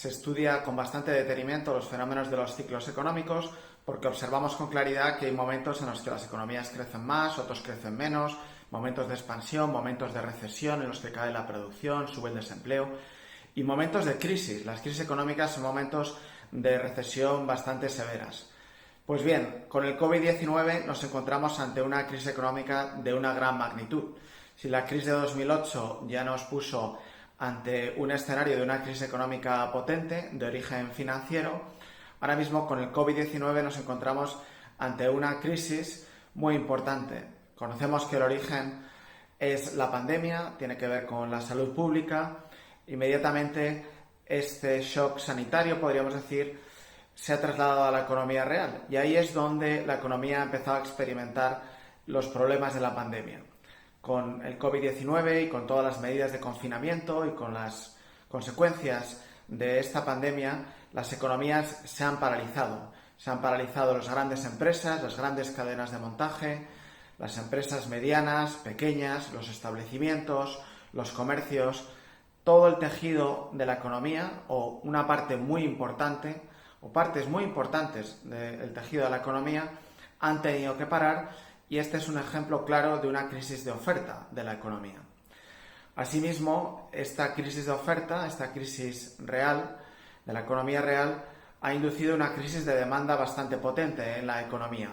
se estudia con bastante detenimiento los fenómenos de los ciclos económicos porque observamos con claridad que hay momentos en los que las economías crecen más, otros crecen menos, momentos de expansión, momentos de recesión en los que cae la producción, sube el desempleo y momentos de crisis. Las crisis económicas son momentos de recesión bastante severas. Pues bien, con el COVID-19 nos encontramos ante una crisis económica de una gran magnitud. Si la crisis de 2008 ya nos puso ante un escenario de una crisis económica potente de origen financiero, ahora mismo con el COVID-19 nos encontramos ante una crisis muy importante. Conocemos que el origen es la pandemia, tiene que ver con la salud pública. Inmediatamente este shock sanitario, podríamos decir, se ha trasladado a la economía real y ahí es donde la economía ha empezado a experimentar los problemas de la pandemia. Con el COVID-19 y con todas las medidas de confinamiento y con las consecuencias de esta pandemia, las economías se han paralizado. Se han paralizado las grandes empresas, las grandes cadenas de montaje, las empresas medianas, pequeñas, los establecimientos, los comercios, todo el tejido de la economía o una parte muy importante o partes muy importantes del tejido de la economía han tenido que parar y este es un ejemplo claro de una crisis de oferta de la economía. Asimismo, esta crisis de oferta, esta crisis real de la economía real, ha inducido una crisis de demanda bastante potente en la economía.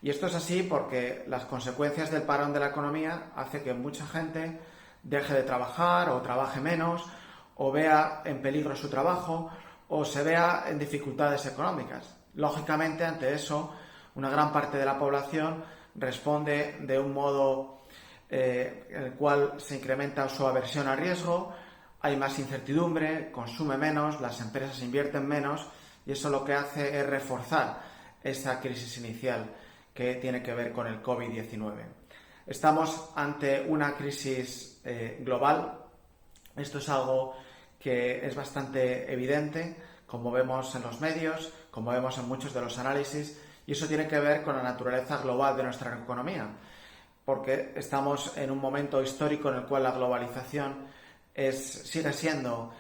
Y esto es así porque las consecuencias del parón de la economía hace que mucha gente deje de trabajar o trabaje menos o vea en peligro su trabajo o se vea en dificultades económicas. Lógicamente, ante eso, una gran parte de la población responde de un modo en el cual se incrementa su aversión al riesgo, hay más incertidumbre, consume menos, las empresas invierten menos y eso lo que hace es reforzar esa crisis inicial que tiene que ver con el COVID-19. Estamos ante una crisis global. Esto es algo que es bastante evidente, como vemos en los medios, como vemos en muchos de los análisis, y eso tiene que ver con la naturaleza global de nuestra economía, porque estamos en un momento histórico en el cual la globalización sigue siendo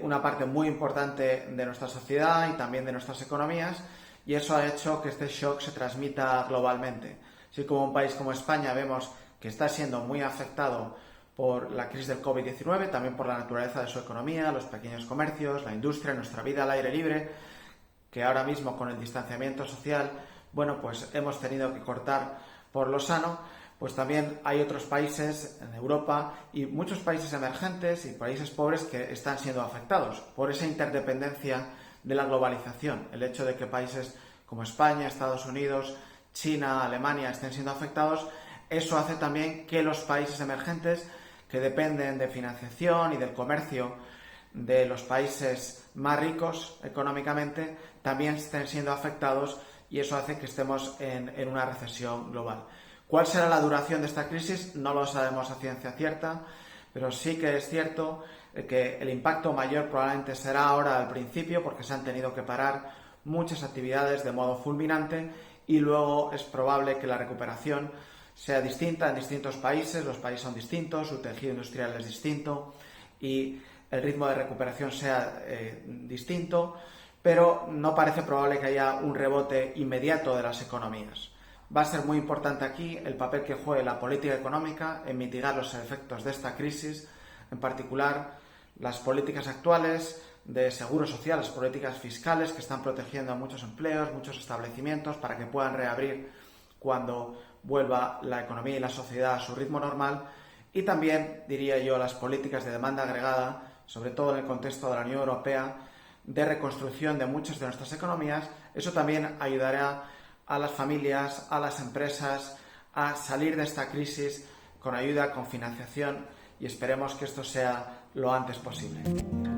una parte muy importante de nuestra sociedad y también de nuestras economías, y eso ha hecho que este shock se transmita globalmente. Así como un país como España vemos que está siendo muy afectado por la crisis del COVID-19, también por la naturaleza de su economía, los pequeños comercios, la industria, nuestra vida al aire libre, que ahora mismo con el distanciamiento social, pues hemos tenido que cortar por lo sano, pues también hay otros países en Europa y muchos países emergentes y países pobres que están siendo afectados por esa interdependencia de la globalización. El hecho de que países como España, Estados Unidos, China, Alemania estén siendo afectados, eso hace también que los países emergentes que dependen de financiación y del comercio de los países más ricos económicamente también estén siendo afectados y eso hace que estemos en una recesión global. ¿Cuál será la duración de esta crisis? No lo sabemos a ciencia cierta, pero sí que es cierto que el impacto mayor probablemente será ahora al principio porque se han tenido que parar muchas actividades de modo fulminante y luego es probable que la recuperación sea distinta en distintos países, los países son distintos, su tejido industrial es distinto y el ritmo de recuperación sea distinto, pero no parece probable que haya un rebote inmediato de las economías. Va a ser muy importante aquí el papel que juegue la política económica en mitigar los efectos de esta crisis, en particular las políticas actuales de seguro social, las políticas fiscales que están protegiendo a muchos empleos, muchos establecimientos para que puedan reabrir cuando vuelva la economía y la sociedad a su ritmo normal y también, diría yo, las políticas de demanda agregada, sobre todo en el contexto de la Unión Europea, de reconstrucción de muchas de nuestras economías. Eso también ayudará a las familias, a las empresas a salir de esta crisis con ayuda, con financiación y esperemos que esto sea lo antes posible.